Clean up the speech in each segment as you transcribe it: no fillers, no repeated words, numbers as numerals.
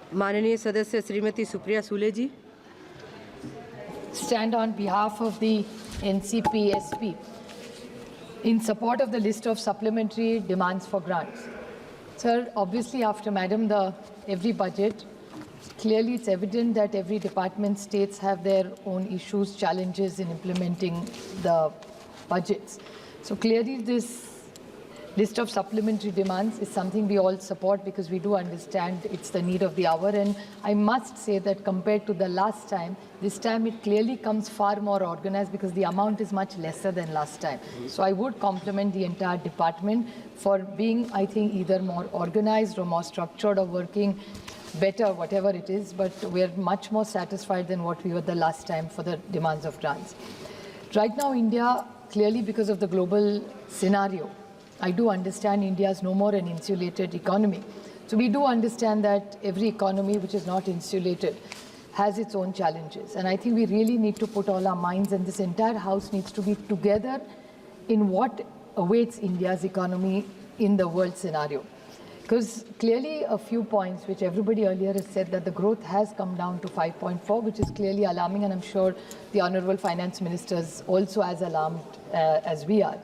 माननीय सदस्य श्रीमती सुप्रिया सूले जी। Stand on behalf of the NCP-SP in support of the list of supplementary demands for grants. Sir, obviously after every budget, clearly it's evident that every department states have their own issues, challenges in implementing the budgets. So clearly this list of supplementary demands is something we all support because we do understand it's the need of the hour. And I must say that compared to the last time, this time it clearly comes far more organized because the amount is much lesser than last time. So I would compliment the entire department for being, I think, either more organized or more structured or working better, whatever it is. But we're much more satisfied than what we were the last time for the demands of grants. Right now, India, clearly because of the global scenario, I do understand India is no more an insulated economy. So we do understand that every economy which is not insulated has its own challenges. And I think we really need to put all our minds, and this entire house needs to be together in what awaits India's economy in the world scenario. Because clearly a few points which everybody earlier has said that the growth has come down to 5.4, which is clearly alarming, and I'm sure the Honorable Finance Minister is also as alarmed as we are.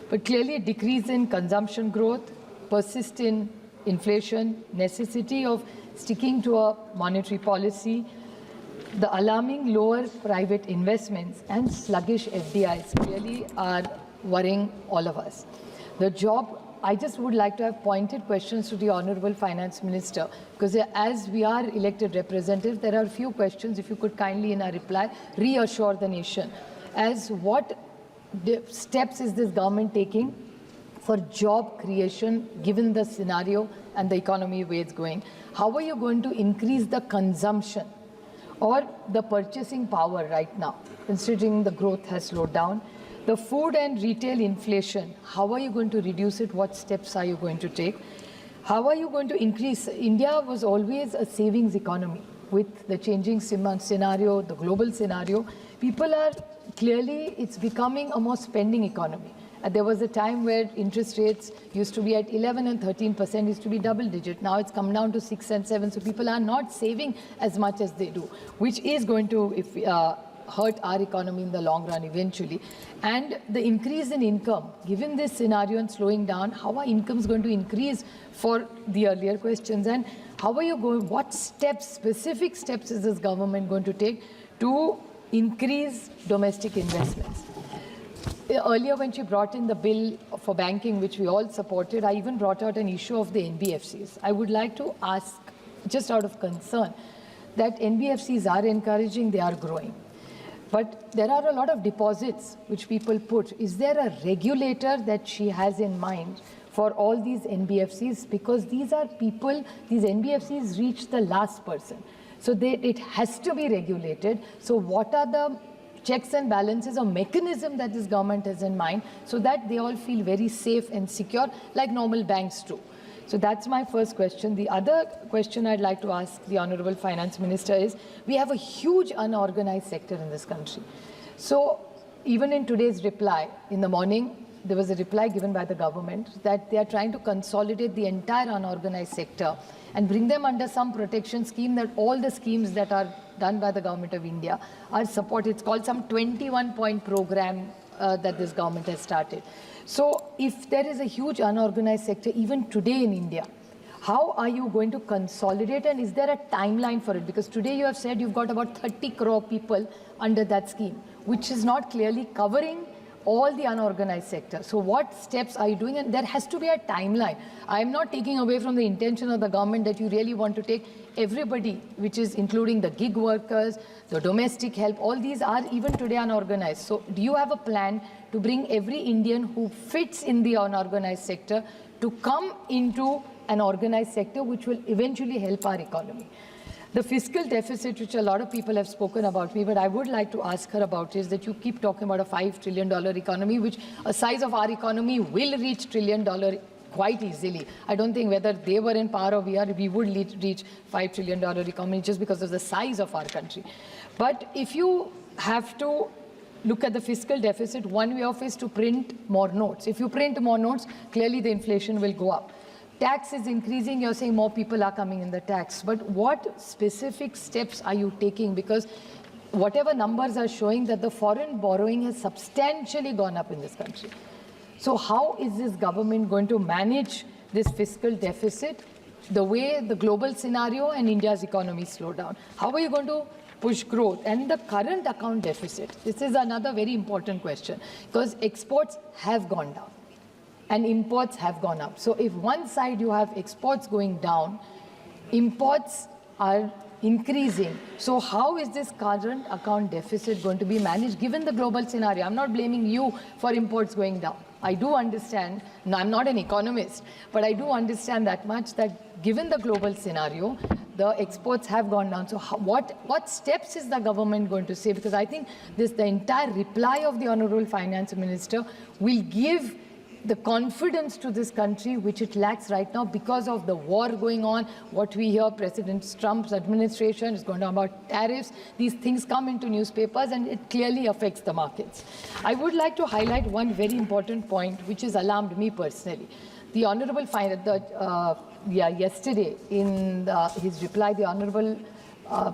But clearly a decrease in consumption growth, persistent inflation, necessity of sticking to a monetary policy, the alarming lower private investments and sluggish FDIs clearly are worrying all of us. The job, I just would like to have pointed questions to the Honorable Finance Minister, because as we are elected representatives, there are a few questions, if you could kindly in a reply reassure the nation as what steps is this government taking for job creation given the scenario and the economy where it's going? How are you going to increase the consumption or the purchasing power right now, considering the growth has slowed down? The food and retail inflation, how are you going to reduce it? What steps are you going to take? How are you going to increase? India was always a savings economy. With the changing scenario, the global scenario, people are clearly, it's becoming a more spending economy. There was a time where interest rates used to be at 11 and 13%, used to be double digit. Now it's come down to 6 and 7. So people are not saving as much as they do, which is going to hurt our economy in the long run eventually. And the increase in income, given this scenario and slowing down, how are incomes going to increase for the earlier questions? And how are you going, what steps, specific steps is this government going to take to increase domestic investments? Earlier when she brought in the bill for banking, which we all supported, I even brought out an issue of the NBFCs. I would like to ask, just out of concern, that NBFCs are encouraging, they are growing. But there are a lot of deposits which people put. Is there a regulator that she has in mind for all these NBFCs? Because these are people, these NBFCs reach the last person. So it has to be regulated. So what are the checks and balances or mechanism that this government has in mind so that they all feel very safe and secure like normal banks do? So that's my first question. The other question I'd like to ask the Honorable Finance Minister is, we have a huge unorganized sector in this country. So even in today's reply, in the morning, there was a reply given by the government that they are trying to consolidate the entire unorganized sector and bring them under some protection scheme, that all the schemes that are done by the government of India are supported. It's called some 21-point program that this government has started. So if there is a huge unorganized sector even today in India, how are you going to consolidate, and is there a timeline for it? Because today you have said you've got about 30 crore people under that scheme, which is not clearly covering all the unorganized sector. So what steps are you doing? And there has to be a timeline. I am not taking away from the intention of the government that you really want to take everybody, which is including the gig workers, the domestic help, all these are even today unorganized. So do you have a plan to bring every Indian who fits in the unorganized sector to come into an organized sector which will eventually help our economy? The fiscal deficit, which a lot of people have spoken about me, but I would like to ask her about, is that you keep talking about a $5 trillion economy, which a size of our economy will reach $1 trillion quite easily. I don't think whether they were in power or we would reach $5 trillion economy just because of the size of our country. But if you have to look at the fiscal deficit, one way of is to print more notes. If you print more notes, clearly the inflation will go up. Tax is increasing, you're saying more people are coming in the tax. But what specific steps are you taking? Because whatever numbers are showing that the foreign borrowing has substantially gone up in this country. So how is this government going to manage this fiscal deficit the way the global scenario and India's economy slow down? How are you going to push growth? And the current account deficit, this is another very important question, because exports have gone down and imports have gone up. So if one side you have exports going down, imports are increasing. So how is this current account deficit going to be managed given the global scenario? I'm not blaming you for imports going down. I do understand, no, I'm not an economist, but I do understand that much that given the global scenario, the exports have gone down. So what steps is the government going to say? Because I think the entire reply of the Honorable Finance Minister will give the confidence to this country which it lacks right now because of the war going on. What we hear, President Trump's administration is going on about tariffs. These things come into newspapers and it clearly affects the markets. I would like to highlight one very important point which has alarmed me personally. The Honorable yesterday in his reply, the Honorable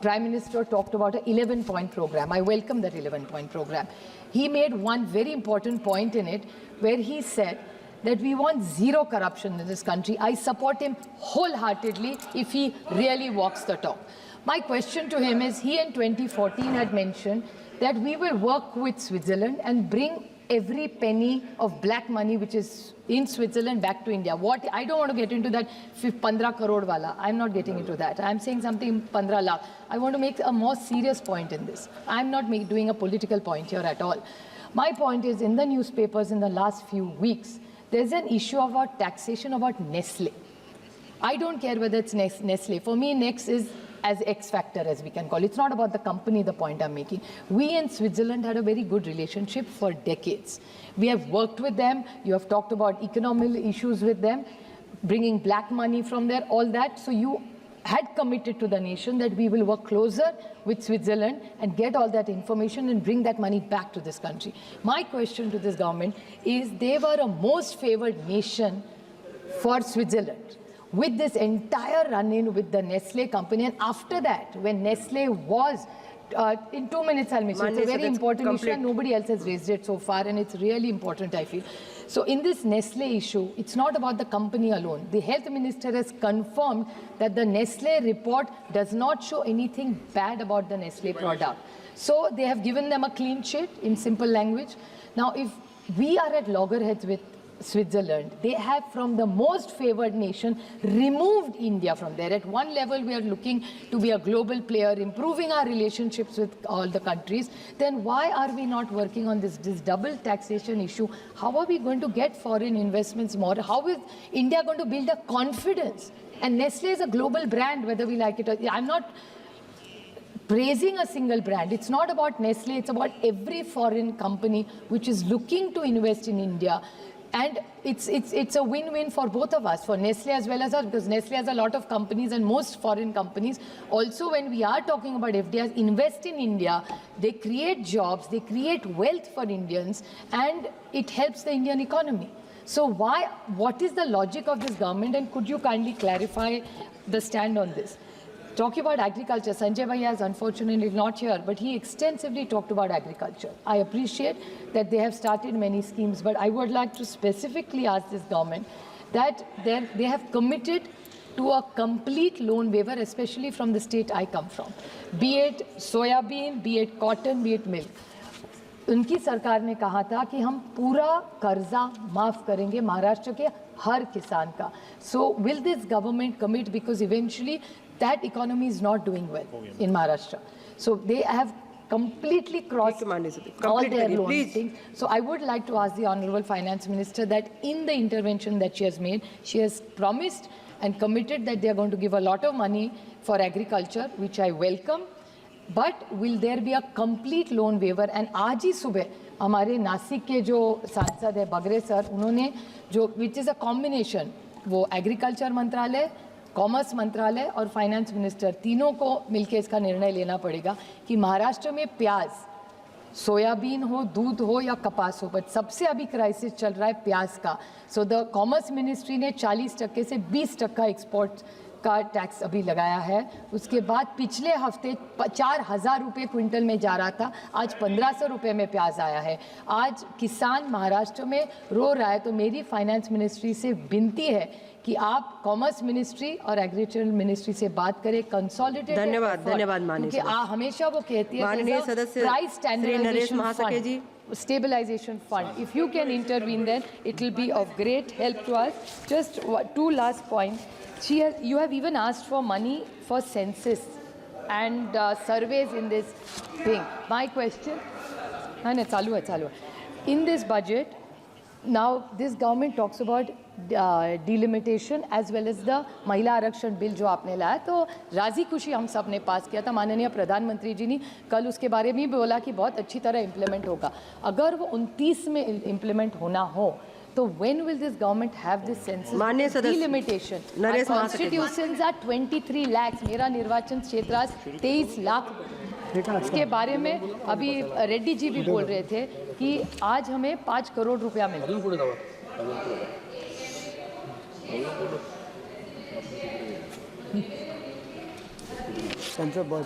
Prime Minister talked about an 11-point program. I welcome that 11-point program. He made one very important point in it where he said that we want zero corruption in this country. I support him wholeheartedly if he really walks the talk. My question to him is, he in 2014 had mentioned that we will work with Switzerland and bring every penny of black money which is in Switzerland back to India. I don't want to get into that 15 crore wala. I'm not getting into that. I'm saying something 15 lakh. I want to make a more serious point in this. I'm not doing a political point here at all. My point is, in the newspapers in the last few weeks, there's an issue about taxation about Nestle. I don't care whether it's Nestle. For me, Next is as X factor, as we can call it. It's not about the company, the point I'm making. We in Switzerland had a very good relationship for decades. We have worked with them. You have talked about economic issues with them, bringing black money from there, all that. So you had committed to the nation that we will work closer with Switzerland and get all that information and bring that money back to this country. My question to this government is, they were a most favored nation for Switzerland with this entire run-in with the Nestle company. And after that, when Nestle was, in 2 minutes I'll mention, it's a very important issue and nobody else has raised it so far, and it's really important, I feel. So in this Nestle issue, it's not about the company alone. The health minister has confirmed that the Nestle report does not show anything bad about the Nestle product. So they have given them a clean sheet in simple language. Now, if we are at loggerheads with Switzerland, they have, from the most favored nation, removed India from there. At one level, we are looking to be a global player, improving our relationships with all the countries. Then why are we not working on this double taxation issue? How are we going to get foreign investments more? How is India going to build a confidence? And Nestle is a global brand, whether we like it or not. I'm not praising a single brand. It's not about Nestle. It's about every foreign company which is looking to invest in India. And it's a win-win for both of us, for Nestle as well as us, because Nestle has a lot of companies, and most foreign companies also, when we are talking about FDIs, invest in India. They create jobs, they create wealth for Indians, and it helps the Indian economy. So what is the logic of this government, and could you kindly clarify the stand on this? Talking about agriculture, Sanjay Bhaiya is unfortunately not here, but he extensively talked about agriculture. I appreciate that they have started many schemes, but I would like to specifically ask this government that they have committed to a complete loan waiver, especially from the state I come from, be it soybean, be it cotton, be it milk. उनकी सरकार ने कहा था कि हम पूरा कर्जा माफ करेंगे महाराष्ट्र के हर किसान का. So will this government commit, because eventually that economy is not doing well in Maharashtra. So they have completely crossed all their loan things. So I would like to ask the Honorable Finance Minister that in the intervention that she has made, she has promised and committed that they are going to give a lot of money for agriculture, which I welcome. But will there be a complete loan waiver? And आज ही सुबह हमारे नासिक के जो सांसद है बगरे sir, उन्होंने जो which is a combination, वो एग्रीकल्चर मंत्रालय, कॉमर्स मंत्रालय और फाइनेंस मिनिस्टर तीनों को मिलकर इसका निर्णय लेना पड़ेगा कि महाराष्ट्र में प्याज सोयाबीन हो, दूध हो या कपास हो, बट सबसे अभी क्राइसिस चल रहा है प्याज का। सो द कॉमर्स मिनिस्ट्री ने 40% से 20% एक्सपोर्ट का टैक्स अभी लगाया है। उसके बाद पिछले हफ्ते 4,000 रुपये क्विंटल में जा रहा था, आज 1,500 रुपये में प्याज आया है। आज किसान महाराष्ट्र में रो रहा है, तो मेरी फाइनेंस मिनिस्ट्री से विनती है कि आप कॉमर्स मिनिस्ट्री और एग्रीकल्चर मिनिस्ट्री से बात करें, कंसोलिडेटेड। धन्यवाद माननीय क्योंकि हमेशा वो कहती है माननीय सदस्य श्री नरेश महासके जी। Stabilization fund. If you can intervene, then it will be of great help to us. Just two last points. You have even asked for money for census and surveys in this thing. My question, no, chalu hai. In this budget, now this government talks about delimitation as well as the महिला आरक्षण bill जो आपने लाया, तो राजी खुशी हम सब ने पास किया था। माननीय प्रधानमंत्री जी ने कल उसके बारे में भी बोला कि बहुत अच्छी तरह इम्प्लीमेंट होगा। अगर वो 29 में इम्प्लीमेंट होना हो, तो when will this government have this census delimitation? Our constitutions are 23 lakhs. मेरा निर्वाचन क्षेत्र आज 23 लाख। इसके बारे में अभी रेड्डी जी भी बोल रहे थे कि आज हमें 5 करोड़ रुपया मिला। संसद बहुत